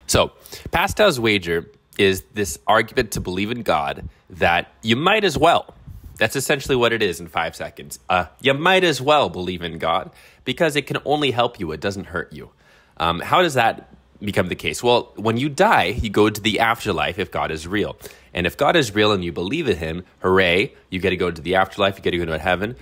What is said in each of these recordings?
So Pascal's wager is this argument to believe in God that you might as well. That's essentially what it is in 5 seconds. You might as well believe in God because it can only help you. It doesn't hurt you. How does that become the case? Well, when you die, you go to the afterlife if God is real. And if God is real and you believe in him, hooray, you get to go to the afterlife, you get to go to heaven.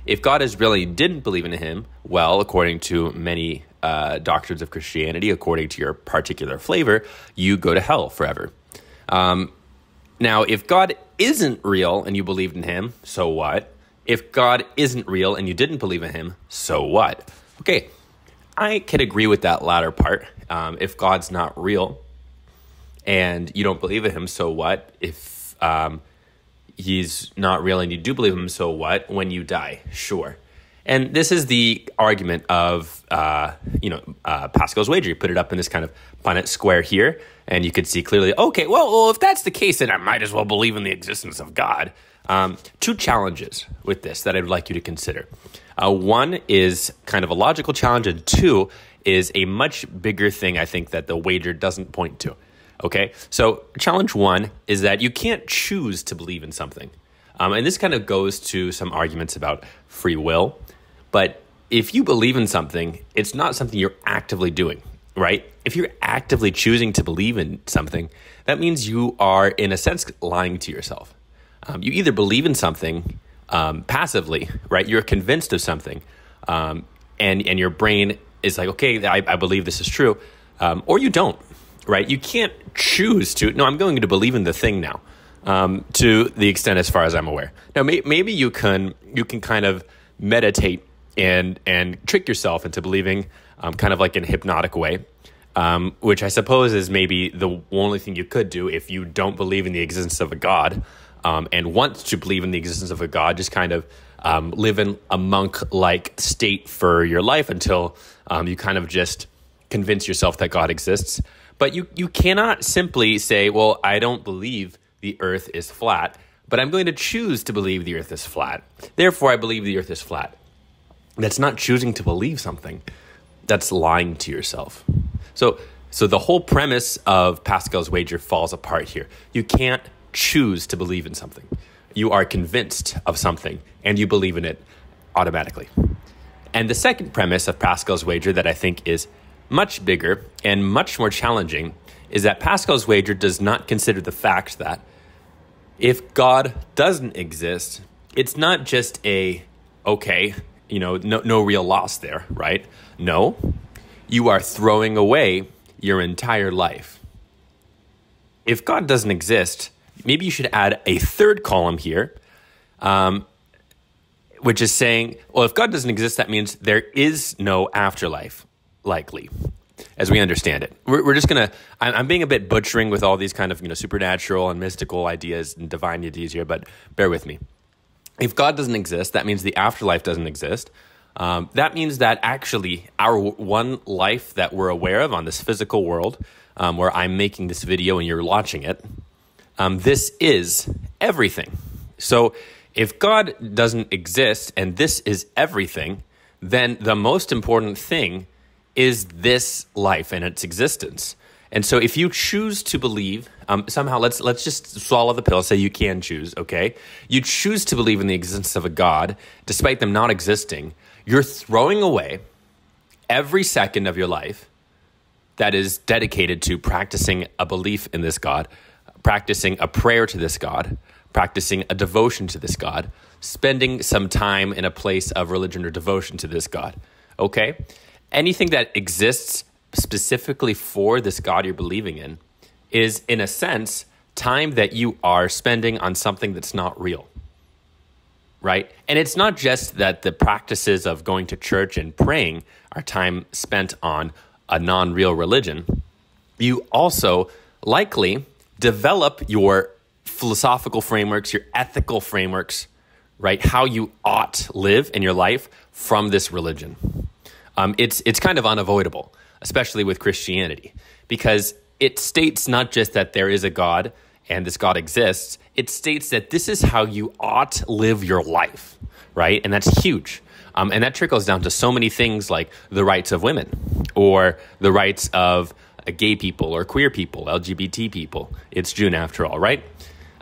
If God is real and you didn't believe in him, well, according to many doctrines of Christianity, according to your particular flavor, you go to hell forever. Now, if God isn't real and you believed in him, so what? If God isn't real and you didn't believe in him, so what? Okay, I can agree with that latter part. If God's not real and you don't believe in him, so what? If he's not real and you do believe in him, so what? When you die, sure. And this is the argument of, Pascal's wager. You put it up in this kind of Punnett square here, and you could see clearly, okay, well, if that's the case, then I might as well believe in the existence of God. 2 challenges with this that I'd like you to consider. One is kind of a logical challenge, and 2 is a much bigger thing, I think, that the wager doesn't point to. Okay, so challenge 1 is that you can't choose to believe in something. And this kind of goes to some arguments about free will. But if you believe in something, it's not something you're actively doing, right? If you're actively choosing to believe in something, that means you are, in a sense, lying to yourself. You either believe in something passively, right? You're convinced of something, and your brain is like, okay, I believe this is true, or you don't, right? You can't choose to, no, I'm going to believe in the thing now, to the extent as far as I'm aware. Now, maybe you can kind of meditate and trick yourself into believing kind of like in a hypnotic way, which I suppose is maybe the only thing you could do if you don't believe in the existence of a God and want to believe in the existence of a God, just kind of live in a monk-like state for your life until you kind of just convince yourself that God exists. But you cannot simply say, well, I don't believe the earth is flat, but I'm going to choose to believe the earth is flat. Therefore, I believe the earth is flat. That's not choosing to believe something. That's lying to yourself. So the whole premise of Pascal's wager falls apart here. You can't choose to believe in something. You are convinced of something, and you believe in it automatically. And the second premise of Pascal's wager that I think is much bigger and much more challenging is that Pascal's wager does not consider the fact that if God doesn't exist, it's not just no real loss there, right? No, you are throwing away your entire life. If God doesn't exist, maybe you should add a third column here, which is saying, well, if God doesn't exist, that means there is no afterlife, likely, as we understand it. We're just going to, I'm being a bit butchering with all these kind of, supernatural and mystical ideas and divine ideas here, but bear with me. If God doesn't exist, that means the afterlife doesn't exist. That means that actually our one life that we're aware of on this physical world, where I'm making this video and you're watching it, this is everything. So if God doesn't exist and this is everything, then the most important thing is this life and its existence. And so if you choose to believe, somehow let's just swallow the pill, say you can choose, okay? You choose to believe in the existence of a God, despite them not existing, you're throwing away every second of your life that is dedicated to practicing a belief in this God, practicing a prayer to this God, practicing a devotion to this God, spending some time in a place of religion or devotion to this God, okay? Anything that exists specifically for this God you're believing in is, in a sense, time that you are spending on something that's not real, right? And it's not just that the practices of going to church and praying are time spent on a non-real religion. You also likely develop your philosophical frameworks, your ethical frameworks, right? How you ought live in your life from this religion. It's kind of unavoidable, especially with Christianity, because it states not just that there is a God and this God exists, it states that this is how you ought live your life, right? And that's huge. And that trickles down to so many things like the rights of women or the rights of gay people or queer people, LGBT people. It's June after all, right?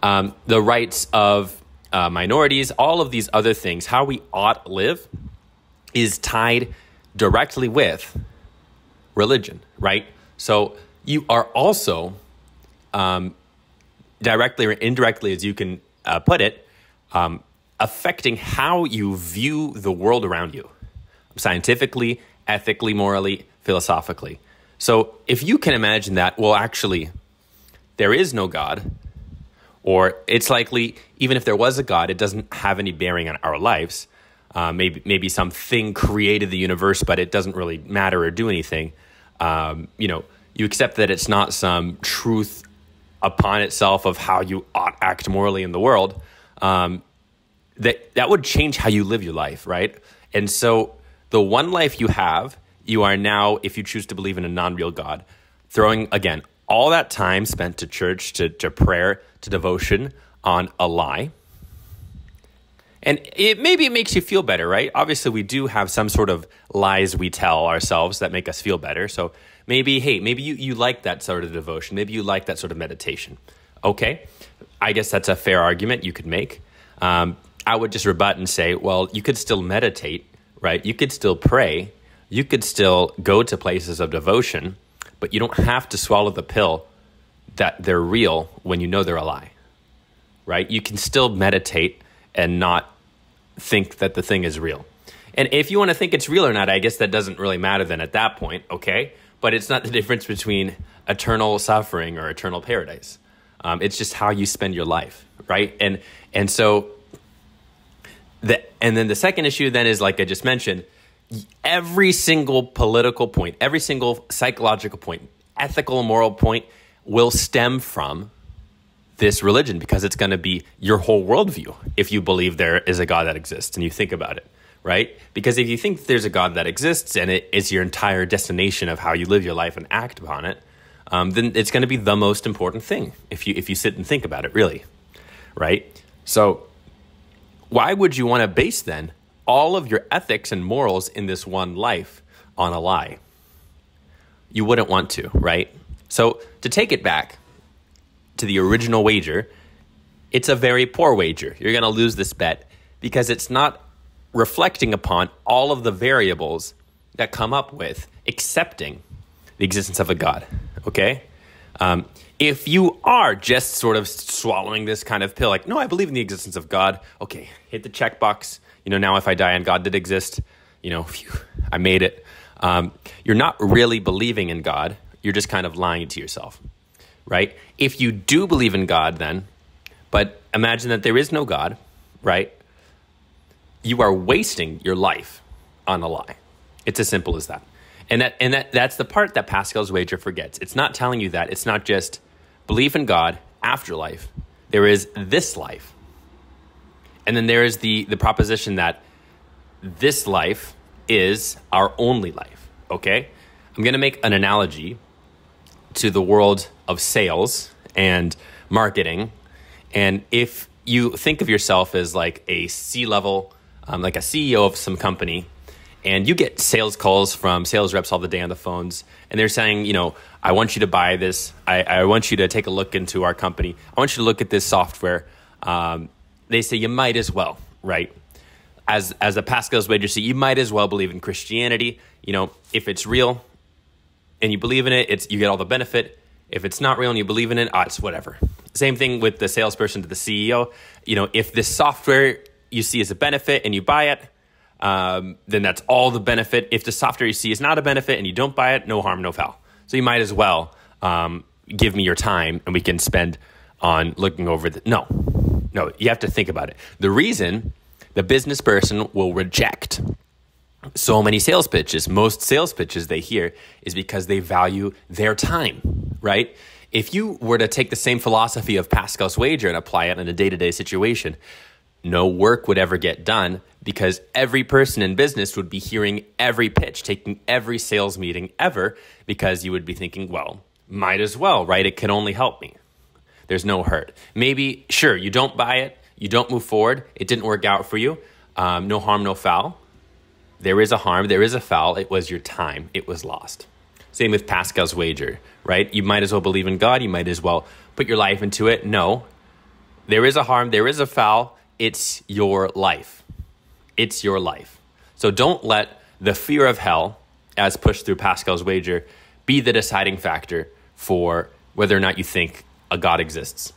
The rights of minorities, all of these other things, how we ought live is tied directly with religion, right? So you are also directly or indirectly, as you can put it, affecting how you view the world around you, scientifically, ethically, morally, philosophically. So if you can imagine that, well, actually, there is no God, or it's likely, even if there was a God, it doesn't have any bearing on our lives. Maybe something created the universe, but it doesn't really matter or do anything. You accept that it's not some truth upon itself of how you ought act morally in the world. That would change how you live your life, right? And so the one life you have, you are now, if you choose to believe in a non-real God, throwing, again, all that time spent to church, to prayer, to devotion on a lie. And maybe it makes you feel better, right? Obviously, we do have some sort of lies we tell ourselves that make us feel better. So maybe you like that sort of devotion. Maybe you like that sort of meditation. Okay, I guess that's a fair argument you could make. I would just rebut and say, well, you could still meditate, right? You could still pray. You could still go to places of devotion, but you don't have to swallow the pill that they're real when you know they're a lie, right? You can still meditate and not think that the thing is real. And if you want to think it's real or not, I guess that doesn't really matter then at that point, okay? But it's not the difference between eternal suffering or eternal paradise. It's just how you spend your life, right? And so, and then the second issue then is, like I just mentioned, every single political point, every single psychological point, ethical and moral point will stem from this religion, because it's going to be your whole worldview if you believe there is a God that exists and you think about it, right? Because if you think there's a God that exists and it is your entire destination of how you live your life and act upon it, then it's going to be the most important thing if you sit and think about it, really, right? So why would you want to base then all of your ethics and morals in this one life on a lie? You wouldn't want to, right? So to take it back to the original wager, it's a very poor wager. You're going to lose this bet because it's not reflecting upon all of the variables that come up with accepting the existence of a God, okay? If you are just sort of swallowing this kind of pill, like, no, I believe in the existence of God, okay, hit the checkbox. Now if I die and God did exist, phew, I made it. You're not really believing in God. You're just kind of lying to yourself, right? If you do believe in God then, but imagine that there is no God, right? You are wasting your life on a lie. It's as simple as that. And that's the part that Pascal's wager forgets. It's not telling you that. It's not just believe in God, afterlife. There is this life. And then there is the proposition that this life is our only life, okay? I'm going to make an analogy to the world of sales and marketing. And if you think of yourself as like a C-level, like a CEO of some company, and you get sales calls from sales reps all the day on the phones, and they're saying, I want you to buy this. I want you to take a look into our company. I want you to look at this software. They say you might as well, right? As a Pascal's wager, say you might as well believe in Christianity. If it's real and you believe in it, you get all the benefit. If it's not real and you believe in it, it's whatever. Same thing with the salesperson to the CEO. If this software you see as a benefit and you buy it, then that's all the benefit. If the software you see is not a benefit and you don't buy it, no harm, no foul. So you might as well give me your time and we can spend on looking over the... No, you have to think about it. The reason the business person will reject so many sales pitches, most sales pitches they hear, is because they value their time, right? If you were to take the same philosophy of Pascal's wager and apply it in a day-to-day situation, no work would ever get done because every person in business would be hearing every pitch, taking every sales meeting ever, because you would be thinking, well, might as well, right? It can only help me. There's no hurt. Maybe, sure, you don't buy it, you don't move forward, it didn't work out for you, no harm, no foul. There is a harm, there is a foul, it was your time, it was lost, Same with Pascal's wager, right? You might as well believe in God. You might as well put your life into it. No, there is a harm. There is a foul. It's your life. It's your life. So don't let the fear of hell, as pushed through Pascal's wager, be the deciding factor for whether or not you think a God exists.